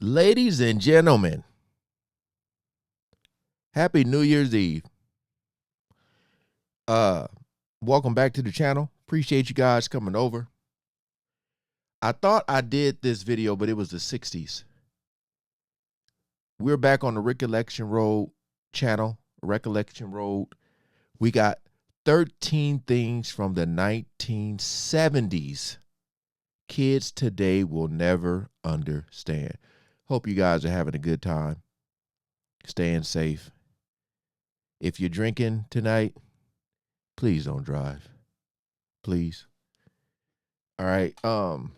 Ladies and gentlemen, happy New Year's Eve. Welcome back to the channel. Appreciate you guys coming over. I thought I did this video, but it was the 60s. We're back on the Recollection Road channel, Recollection Road. We got 13 things from the 1970s. Kids today will never understand. Hope you guys are having a good time. Staying safe. If you're drinking tonight, please don't drive. Please. All right. I'm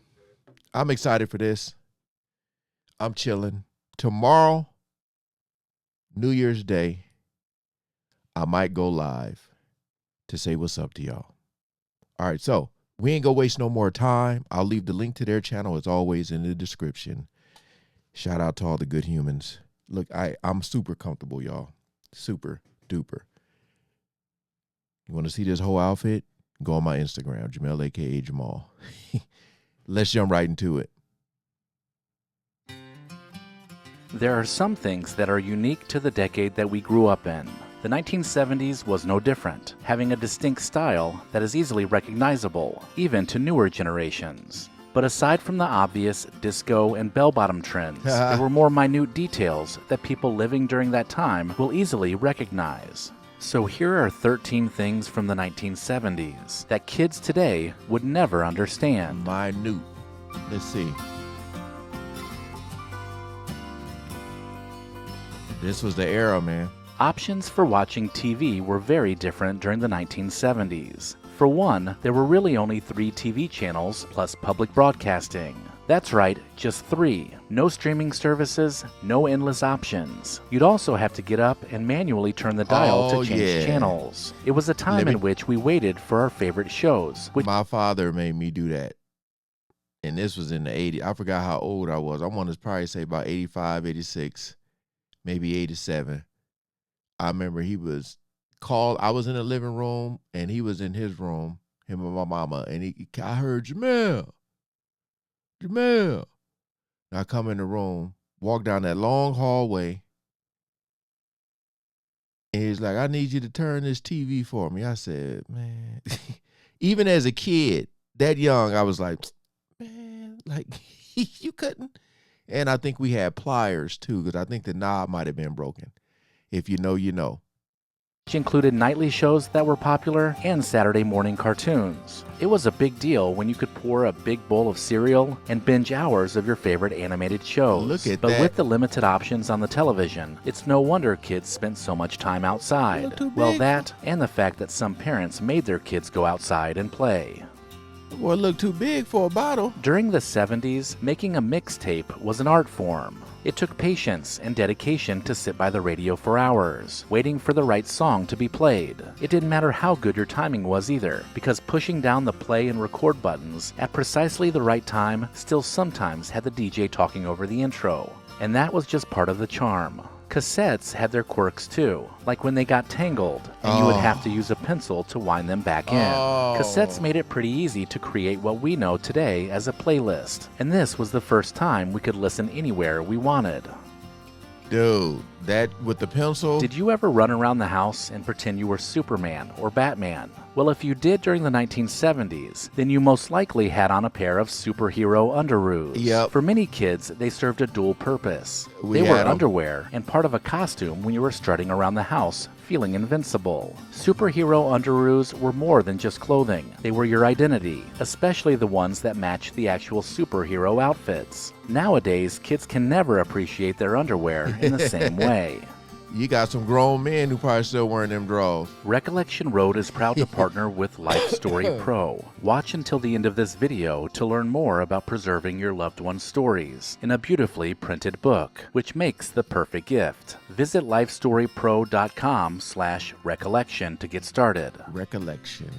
excited for this. I'm chilling. Tomorrow, New Year's Day, I might go live to say what's up to y'all. All right, so we ain't gonna waste no more time. I'll leave the link to their channel as always in the description. Shout out to all the good humans. Look, I'm super comfortable, y'all. Super duper. You want to see this whole outfit? Go on my Instagram, Jamel, aka Jamal. Let's jump right into it. There are some things that are unique to the decade that we grew up in. The 1970s was no different, having a distinct style that is easily recognizable, even to newer generations. But aside from the obvious disco and bell-bottom trends, there were more minute details that people living during that time will easily recognize. So here are 13 things from the 1970s that kids today would never understand. Minute. Let's see. This was the era, man. Options for watching TV were very different during the 1970s. For one, there were really only 3 TV channels plus public broadcasting. That's right, just 3. No streaming services, no endless options. You'd also have to get up and manually turn the dial to change channels. It was a time in which we waited for our favorite shows. My father made me do that. And this was in the 80s. I forgot how old I was. I want to probably say about 85, 86, maybe 87. I remember he was called. I was in the living room and he was in his room, him and my mama. And I heard, Jamel. And I come in the room, walk down that long hallway. And he's like, I need you to turn this TV for me. I said, man, even as a kid, that young, I was like, man, like, you couldn't. And I think we had pliers too, because I think the knob might have been broken. If you know, you know. Which included nightly shows that were popular and Saturday morning cartoons. It was a big deal when you could pour a big bowl of cereal and binge hours of your favorite animated shows. Look at but that. With the limited options on the television, it's no wonder kids spent so much time outside. Well, that and the fact that some parents made their kids go outside and play. Boy, it looked too big for a bottle. During the 70s, making a mixtape was an art form. It took patience and dedication to sit by the radio for hours, waiting for the right song to be played. It didn't matter how good your timing was either, because pushing down the play and record buttons at precisely the right time still sometimes had the DJ talking over the intro. And that was just part of the charm. Cassettes had their quirks too, like when they got tangled and you would have to use a pencil to wind them back in. Cassettes made it pretty easy to create what we know today as a playlist, and this was the first time we could listen anywhere we wanted. Dude, that with the pencil. Did you ever run around the house and pretend you were Superman or Batman? Well, if you did during the 1970s, then you most likely had on a pair of superhero underoos. Yep. For many kids, they served a dual purpose. They were underwear and part of a costume when you were strutting around the house feeling invincible. Superhero underoos were more than just clothing. They were your identity, especially the ones that matched the actual superhero outfits. Nowadays, kids can never appreciate their underwear in the same way. You got some grown men who probably still wearing them drawers. Recollection Road is proud to partner with Life Story Pro. Watch until the end of this video to learn more about preserving your loved one's stories in a beautifully printed book, which makes the perfect gift. Visit lifestorypro.com/recollection to get started. Recollection.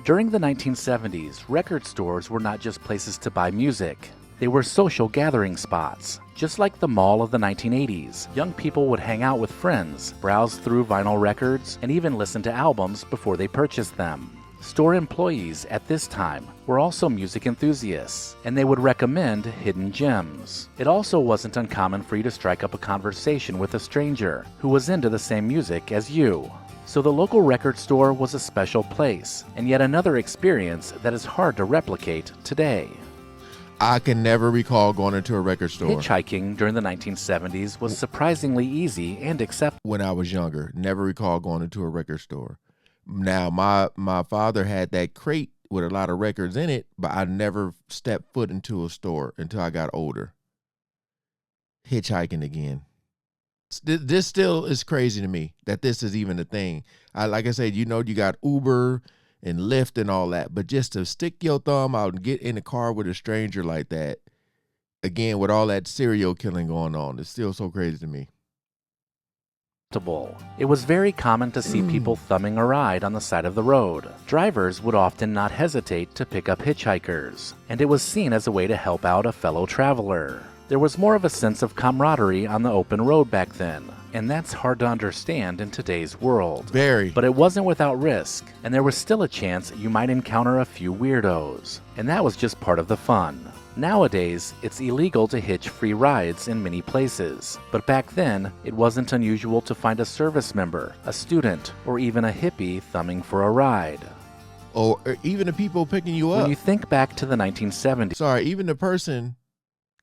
During the 1970s, record stores were not just places to buy music. They were social gathering spots. Just like the mall of the 1980s, young people would hang out with friends, browse through vinyl records, and even listen to albums before they purchased them. Store employees at this time were also music enthusiasts, and they would recommend hidden gems. It also wasn't uncommon for you to strike up a conversation with a stranger who was into the same music as you. So the local record store was a special place, and yet another experience that is hard to replicate today. I can never recall going into a record store Hitchhiking during the 1970s was surprisingly easy and acceptable. when I was younger. Never recall going into a record store. Now, my father had that crate with a lot of records in it, but I never stepped foot into a store until I got older. Hitchhiking again. This still is crazy to me that this is even a thing. Like I said, you got Uber and Lyft and all that, but just to stick your thumb out and get in a car with a stranger like that, again, with all that serial killing going on, it's still so crazy to me. It was very common to see people thumbing a ride on the side of the road. Drivers would often not hesitate to pick up hitchhikers, and it was seen as a way to help out a fellow traveler. There was more of a sense of camaraderie on the open road back then, and that's hard to understand in today's world. Very. But it wasn't without risk, and there was still a chance you might encounter a few weirdos, and that was just part of the fun. Nowadays, it's illegal to hitch free rides in many places, but back then, it wasn't unusual to find a service member, a student, or even a hippie thumbing for a ride. Or even the people picking you up. When you think back to the 1970s, Sorry, even the person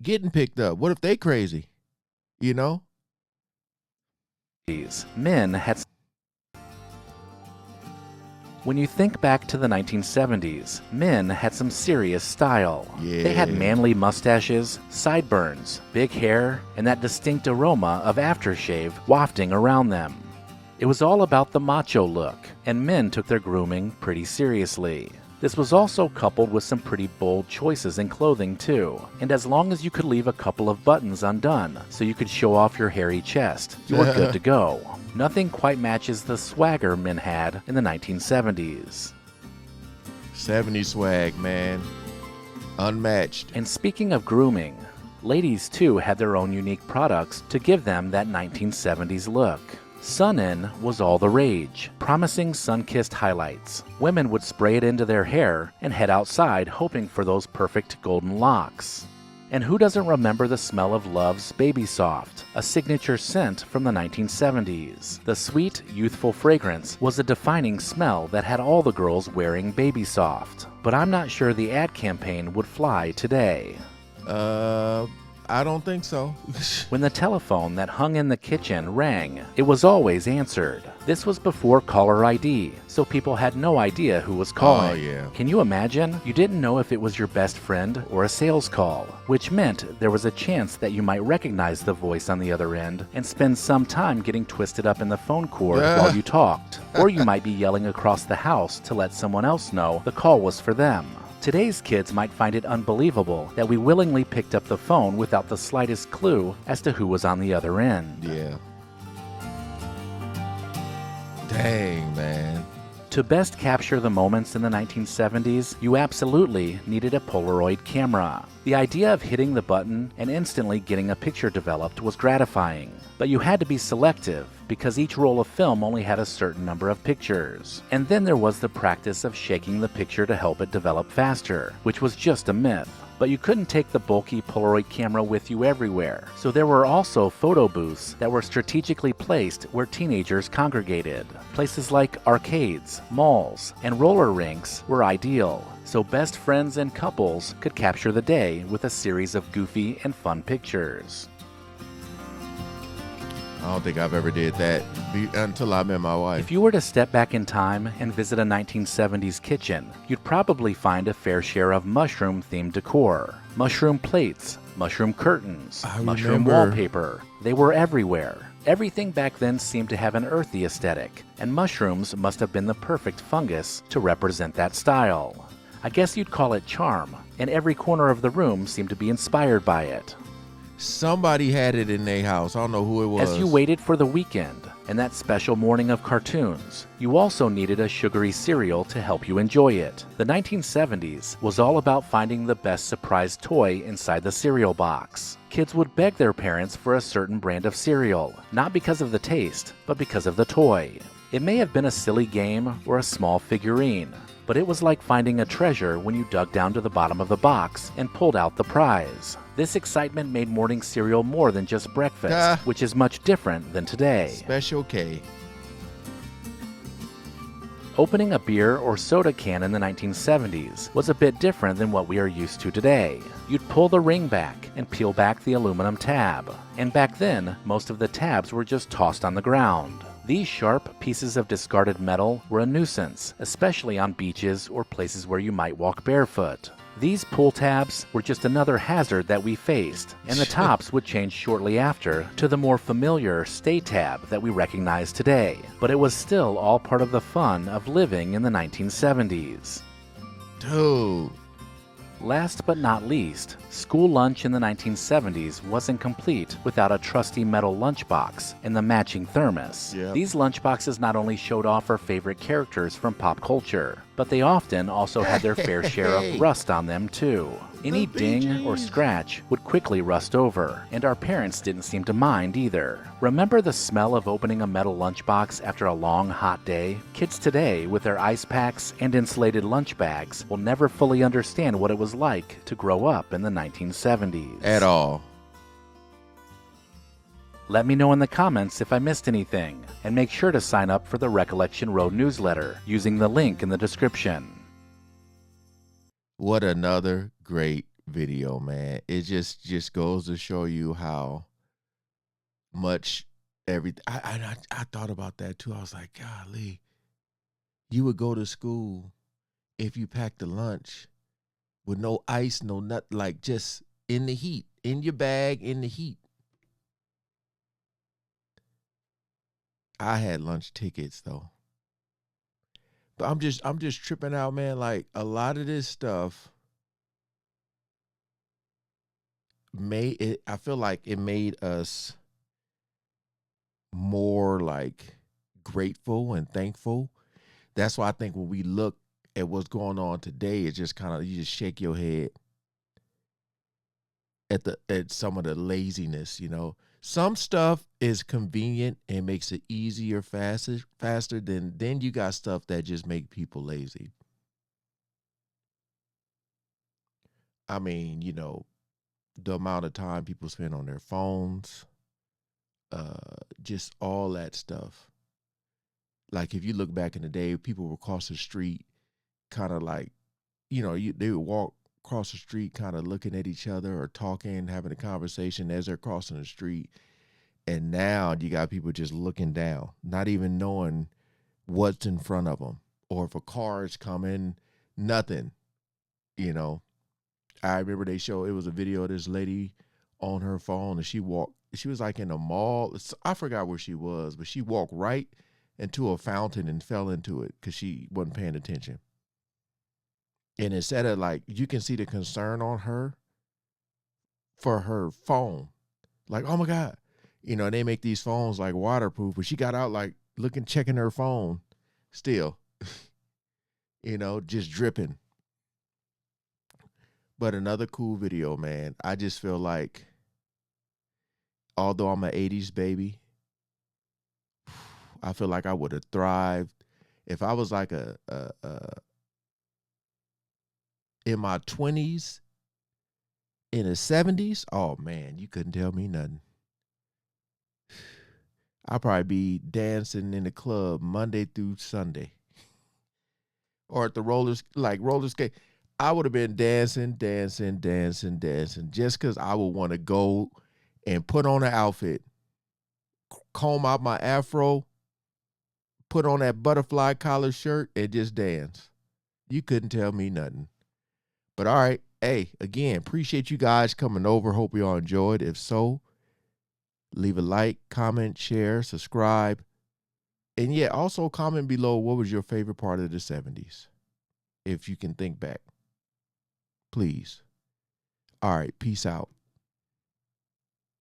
getting picked up. What if they crazy? You know? men had When you think back to the 1970s, men had some serious style. They had Yeah. manly mustaches, sideburns, big hair, and that distinct aroma of aftershave wafting around them. It was all about the macho look, and men took their grooming pretty seriously. This was also coupled with some pretty bold choices in clothing too, and as long as you could leave a couple of buttons undone so you could show off your hairy chest, you were good to go. Nothing quite matches the swagger men had in the 1970s. 70s swag, man. Unmatched. And speaking of grooming, ladies too had their own unique products to give them that 1970s look. Sun-In was all the rage, promising sun-kissed highlights. Women would spray it into their hair and head outside hoping for those perfect golden locks. And who doesn't remember the smell of Love's Baby Soft, a signature scent from the 1970s? The sweet, youthful fragrance was a defining smell that had all the girls wearing Baby Soft. But I'm not sure the ad campaign would fly today. I don't think so. When the telephone that hung in the kitchen rang, it was always answered. This was before caller ID, so people had no idea who was calling. Oh, yeah. Can you imagine? You didn't know if it was your best friend or a sales call, which meant there was a chance that you might recognize the voice on the other end and spend some time getting twisted up in the phone cord while you talked. Or you might be yelling across the house to let someone else know the call was for them. Today's kids might find it unbelievable that we willingly picked up the phone without the slightest clue as to who was on the other end. Yeah. Dang, man. To best capture the moments in the 1970s, you absolutely needed a Polaroid camera. The idea of hitting the button and instantly getting a picture developed was gratifying, but you had to be selective because each roll of film only had a certain number of pictures. And then there was the practice of shaking the picture to help it develop faster, which was just a myth. But you couldn't take the bulky Polaroid camera with you everywhere, so there were also photo booths that were strategically placed where teenagers congregated. Places like arcades, malls, and roller rinks were ideal, so best friends and couples could capture the day with a series of goofy and fun pictures. I don't think I've ever did that until I met my wife. If you were to step back in time and visit a 1970s kitchen, you'd probably find a fair share of mushroom-themed decor. Mushroom plates, mushroom curtains, mushroom remember. wallpaper. They were everywhere. Everything back then seemed to have an earthy aesthetic, and mushrooms must have been the perfect fungus to represent that style. I guess you'd call it charm, and every corner of the room seemed to be inspired by it. Somebody had it in their house. I don't know who it was. As you waited for the weekend and that special morning of cartoons, you also needed a sugary cereal to help you enjoy it. The 1970s was all about finding the best surprise toy inside the cereal box. Kids would beg their parents for a certain brand of cereal, not because of the taste, but because of the toy. It may have been a silly game or a small figurine, but it was like finding a treasure when you dug down to the bottom of the box and pulled out the prize. This excitement made morning cereal more than just breakfast, which is much different than today. Special K. Opening a beer or soda can in the 1970s was a bit different than what we are used to today. You'd pull the ring back and peel back the aluminum tab. And back then, most of the tabs were just tossed on the ground. These sharp pieces of discarded metal were a nuisance, especially on beaches or places where you might walk barefoot. These pull tabs were just another hazard that we faced, and the tops would change shortly after to the more familiar stay tab that we recognize today. But it was still all part of the fun of living in the 1970s. Dude. Last but not least, school lunch in the 1970s wasn't complete without a trusty metal lunchbox and the matching thermos. Yep. These lunchboxes not only showed off our favorite characters from pop culture, but they often also had their fair share of rust on them too. Any ding or scratch would quickly rust over, and our parents didn't seem to mind either. Remember the smell of opening a metal lunchbox after a long, hot day? Kids today, with their ice packs and insulated lunch bags, will never fully understand what it was like to grow up in the 1970s. At all. Let me know in the comments if I missed anything, and make sure to sign up for the Recollection Road newsletter using the link in the description. What another great video, man. It just goes to show you how much everything. I thought about that too. I was like, golly, you would go to school if you packed a lunch with no ice, no nut, like just in the heat, in your bag, in the heat. I had lunch tickets though. But I'm just tripping out, man. Like a lot of this stuff I feel like it made us more like grateful and thankful. That's why I think when we look at what's going on today, it's just kind of, you just shake your head at some of the laziness, you know. Some stuff is convenient and makes it easier, faster than then you got stuff that just make people lazy. I mean, you know, the amount of time people spend on their phones, just all that stuff. Like if you look back in the day, people would cross the street kind of like, you know, they would walk across the street kind of looking at each other or talking, having a conversation as they're crossing the street. And now you got people just looking down, not even knowing what's in front of them. Or if a car is coming, nothing, you know. I remember it was a video of this lady on her phone and she was like in a mall. I forgot where she was, but she walked right into a fountain and fell into it because she wasn't paying attention. And instead of like, you can see the concern on her for her phone. Like, oh my God. You know, they make these phones like waterproof, but she got out like checking her phone still, you know, just dripping. But another cool video, man. I just feel like, although I'm an 80s baby, I feel like I would have thrived if I was like in my 20s, in the 70s. Oh man, you couldn't tell me nothing. I'd probably be dancing in the club Monday through Sunday. Or at the roller skate. I would have been dancing, just because I would want to go and put on an outfit, comb out my afro, put on that butterfly collar shirt, and just dance. You couldn't tell me nothing. But all right, hey, again, appreciate you guys coming over. Hope you all enjoyed. If so, leave a like, comment, share, subscribe. And yeah, also comment below what was your favorite part of the 70s, if you can think back. Please. All right, peace out.